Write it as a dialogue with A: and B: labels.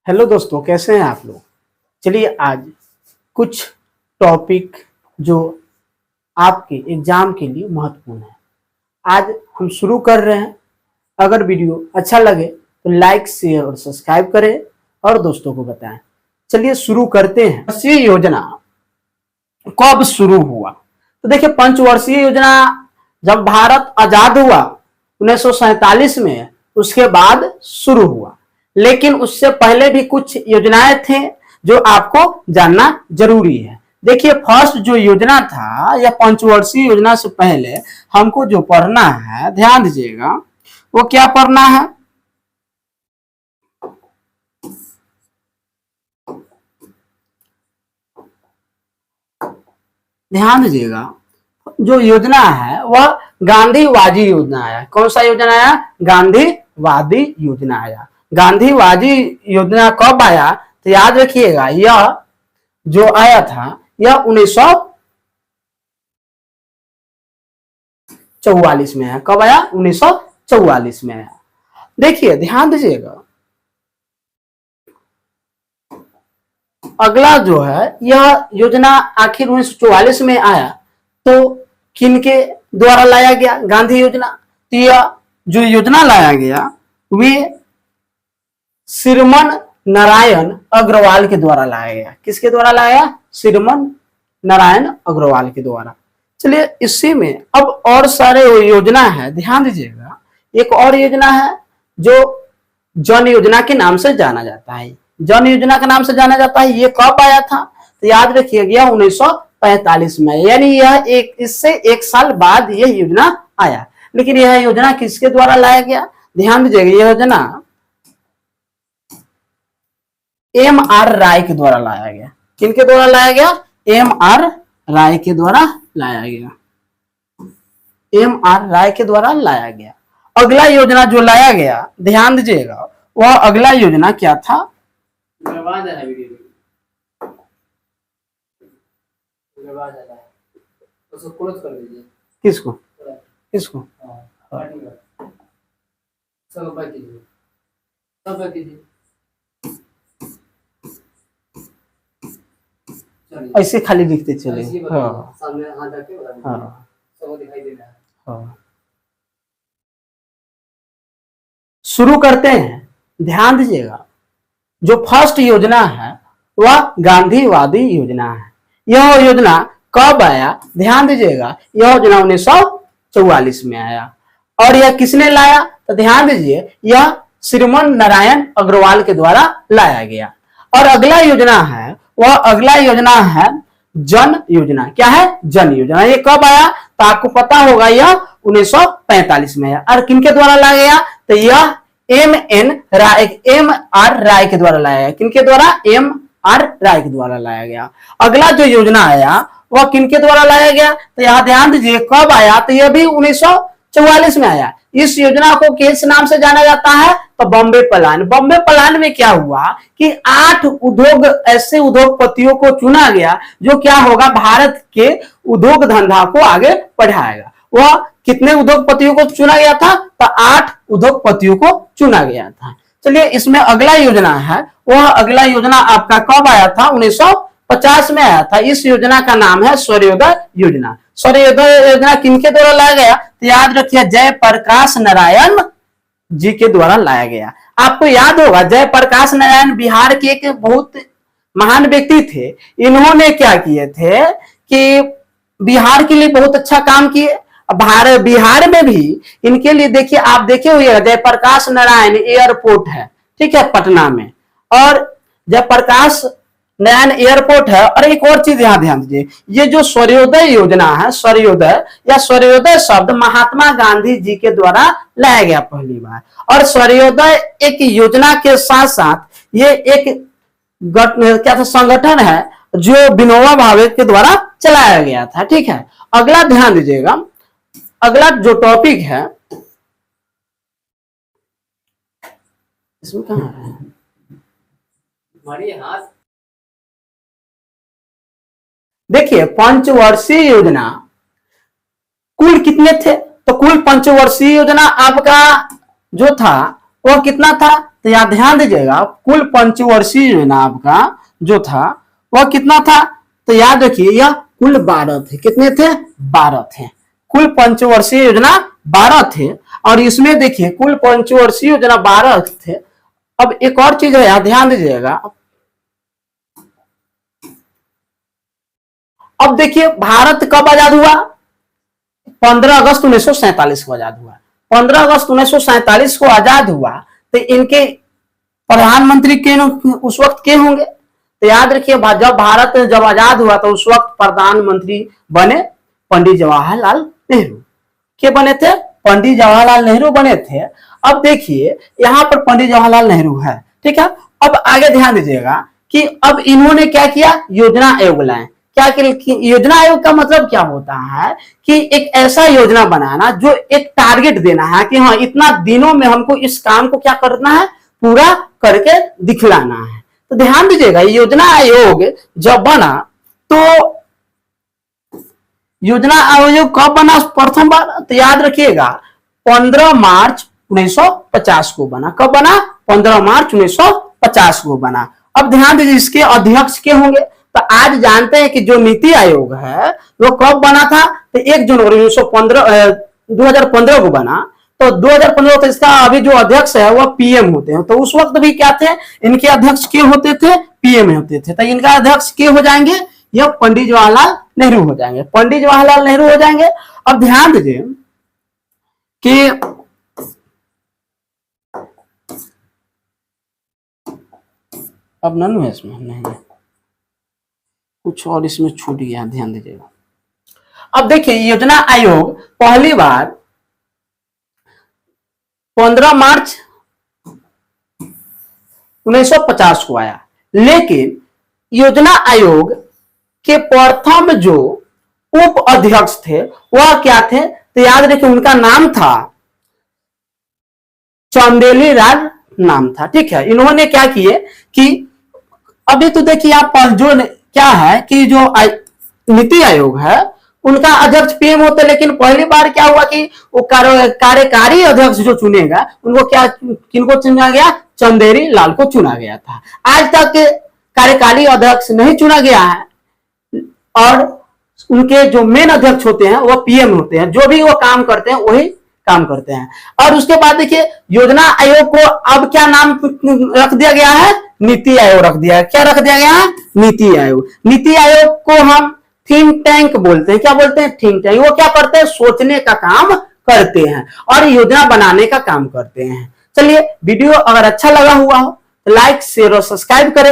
A: Hello दोस्तों, कैसे हैं आप लोग। चलिए आज कुछ टॉपिक जो आपके एग्जाम के लिए महत्वपूर्ण है आज हम शुरू कर रहे हैं। अगर वीडियो अच्छा लगे तो लाइक शेयर और सब्सक्राइब करें और दोस्तों को बताएं। चलिए शुरू करते हैं। पंचवर्षीय योजना कब शुरू हुआ? तो देखिए, पंचवर्षीय योजना जब भारत आजाद हुआ 1947 में, उसके बाद शुरू हुआ। लेकिन उससे पहले भी कुछ योजनाएं थे जो आपको जानना जरूरी है। देखिए, फर्स्ट जो योजना था या पंचवर्षीय योजना से पहले हमको जो पढ़ना है, ध्यान दीजिएगा, वो क्या पढ़ना है? ध्यान दीजिएगा, जो योजना है वह गांधीवादी योजना है। कौन सा योजना आया? गांधीवादी योजना आया। गांधीवादी योजना कब आया? तो याद रखिएगा, यह जो आया था यह 1944 में आया। कब आया? 1944 में आया। देखिए, ध्यान दीजिएगा, अगला जो है यह योजना आखिर 1944 में आया तो किनके द्वारा लाया गया? गांधी योजना। तो यह जो योजना लाया गया वे श्रीमन नारायण अग्रवाल के द्वारा लाया गया। किसके द्वारा लाया गया? श्रीमन नारायण अग्रवाल के द्वारा। चलिए, इसी में अब और सारे योजना है, ध्यान दीजिएगा। एक और योजना है जो जन योजना के नाम से जाना जाता है। जन योजना के नाम से जाना जाता है। ये कब आया था? तो याद रखिएगा, 1945 में, यानी यह इससे एक साल बाद यह योजना आया। लेकिन यह योजना किसके द्वारा लाया गया? ध्यान दीजिएगा, यह योजना M.R. राय के द्वारा लाया गया। किनके द्वारा लाया गया? M.R. राय के द्वारा लाया गया। M.R. राय के द्वारा लाया गया। अगला योजना जो लाया गया, ध्यान दीजिएगा, वह अगला योजना क्या था? किसको किसको? ऐसे खाली लिखते चले। हाँ, हाँ, हाँ। शुरू करते हैं। ध्यान दीजिएगा, जो फर्स्ट योजना है वह गांधीवादी योजना है। यह योजना कब आया? ध्यान दीजिएगा, यह योजना 1944 में आया। और यह किसने लाया? तो ध्यान दीजिए, यह श्रीमन नारायण अग्रवाल के द्वारा लाया गया। और अगला योजना है, वह अगला योजना है जन योजना। क्या है? जन योजना। ये कब आया? तो आपको पता होगा, यह 1945 में आया। और किनके द्वारा लाया गया? तो यह M.R. राय के द्वारा लाया गया। किनके द्वारा? M.R. राय के द्वारा लाया गया। अगला जो योजना आया वह किनके द्वारा लाया गया? तो यहाँ ध्यान दीजिए, कब आया? तो यह भी 1944 में आया। इस योजना को किस नाम से जाना जाता है? तो बॉम्बे प्लान। बॉम्बे प्लान में क्या हुआ कि 8 उद्योग ऐसे उद्योगपतियों को चुना गया जो क्या होगा, भारत के उद्योग धंधा को आगे बढ़ाएगा। वह कितने उद्योगपतियों को चुना गया था? तो 8 उद्योगपतियों को चुना गया था। चलिए, इसमें अगला योजना है, वह अगला योजना आपका कब आया था? 1950 में आया था। इस योजना का नाम है सूर्योदय योजना। सूर्योदय योजना किनके द्वारा लाया गया? तो याद रखिए, जयप्रकाश नारायण जी के द्वारा लाया गया। आपको याद होगा, जयप्रकाश नारायण बिहार के एक बहुत महान व्यक्ति थे। इन्होंने क्या किए थे कि बिहार के लिए बहुत अच्छा काम किए। बिहार में भी इनके लिए देखिए, आप देखे हुए जयप्रकाश नारायण एयरपोर्ट है, ठीक है, पटना में। और जयप्रकाश नारायण एयरपोर्ट है। और एक और चीज यहाँ ध्यान दीजिए, ये जो सूर्योदय योजना है, सूर्योदय या सूर्योदय शब्द महात्मा गांधी जी के द्वारा लाया गया पहली बार। और सूर्योदय एक योजना के साथ साथ ये एक क्या था, संगठन है जो विनोबा भावे के द्वारा चलाया गया था। ठीक है, अगला ध्यान दीजिएगा, अगला जो टॉपिक है इसमें कहाँ है? देखिए, पंचवर्षीय योजना कुल कितने थे? तो कुल पंचवर्षीय योजना आपका जो था वो कितना था, तो यहाँ ध्यान दीजिएगा, कुल पंचवर्षीय योजना आपका जो था वह कितना था, तो याद रखिए यह कुल 12 थे। कितने थे, 12 थे। कुल पंचवर्षीय योजना 12 थे, और इसमें देखिए कुल पंचवर्षीय योजना 12 थे। अब एक और चीज है, यहाँ ध्यान दीजिएगा, अब देखिए भारत कब आजाद हुआ, 15 अगस्त 1947 को आजाद हुआ। 15 अगस्त 1947 को आजाद हुआ, तो इनके प्रधानमंत्री के उस वक्त के होंगे, तो याद रखिए जब भारत जब आजाद हुआ तो उस वक्त प्रधानमंत्री बने पंडित जवाहरलाल नेहरू। के बने थे, पंडित जवाहरलाल नेहरू बने थे। अब देखिए यहाँ पर पंडित जवाहरलाल नेहरू है, ठीक है। अब आगे ध्यान दीजिएगा कि अब इन्होंने क्या किया, योजना आयोग लाए। क्या योजना आयोग का मतलब क्या होता है कि एक ऐसा योजना बनाना जो एक टारगेट देना है कि हाँ इतना दिनों में हमको इस काम को क्या करना है, पूरा करके दिखलाना है। तो ध्यान दीजिएगा योजना आयोग जब बना तो योजना आयोग कब बना प्रथम बार, तो याद रखिएगा 15 मार्च 1950 को बना। कब बना, 15 मार्च 1950 को बना। अब ध्यान दीजिए इसके अध्यक्ष के होंगे, तो आज जानते हैं कि जो नीति आयोग है वो कब बना था, तो 1 जनवरी 2015 को बना। तो 2015 तो इसका अभी जो अध्यक्ष है वो पीएम होते हैं, तो उस वक्त भी क्या थे, इनके अध्यक्ष के होते थे, पीएम होते थे। तो इनका अध्यक्ष के हो जाएंगे, यह पंडित जवाहरलाल नेहरू हो जाएंगे, पंडित जवाहरलाल नेहरू हो जाएंगे। अब ध्यान दीजिए कि अब नन्नू है इसमें, नहीं कुछ और इसमें छूट गया, ध्यान दीजिएगा। अब देखिए योजना आयोग पहली बार 15 मार्च 1950 को आया, लेकिन योजना आयोग के प्रथम जो उप अध्यक्ष थे वह क्या थे, तो याद रखिए उनका नाम था चंदेली लाल नाम था, ठीक है। इन्होंने क्या किए कि अभी तो देखिए आप जो क्या है कि जो नीति आयोग है उनका अध्यक्ष पीएम होते, लेकिन पहली बार क्या हुआ कि वो कार्यकारी अध्यक्ष जो चुनेगा उनको क्या, किनको चुना गया, चंदेरी लाल को चुना गया था। आज तक कार्यकारी अध्यक्ष नहीं चुना गया है, और उनके जो मेन अध्यक्ष होते हैं वो पीएम होते हैं, जो भी वो काम करते हैं वही काम करते हैं। और उसके बाद देखिए योजना आयोग को अब क्या नाम रख दिया गया है, नीति आयोग रख दिया है। क्या रख दिया गया है, नीति आयोग। नीति आयोग को हम थिंक टैंक बोलते हैं। क्या बोलते हैं, थिंक टैंक। वो क्या करते हैं, सोचने का काम करते हैं और योजना बनाने का काम करते हैं। चलिए वीडियो अगर अच्छा लगा हुआ हो तो लाइक शेयर और सब्सक्राइब करें।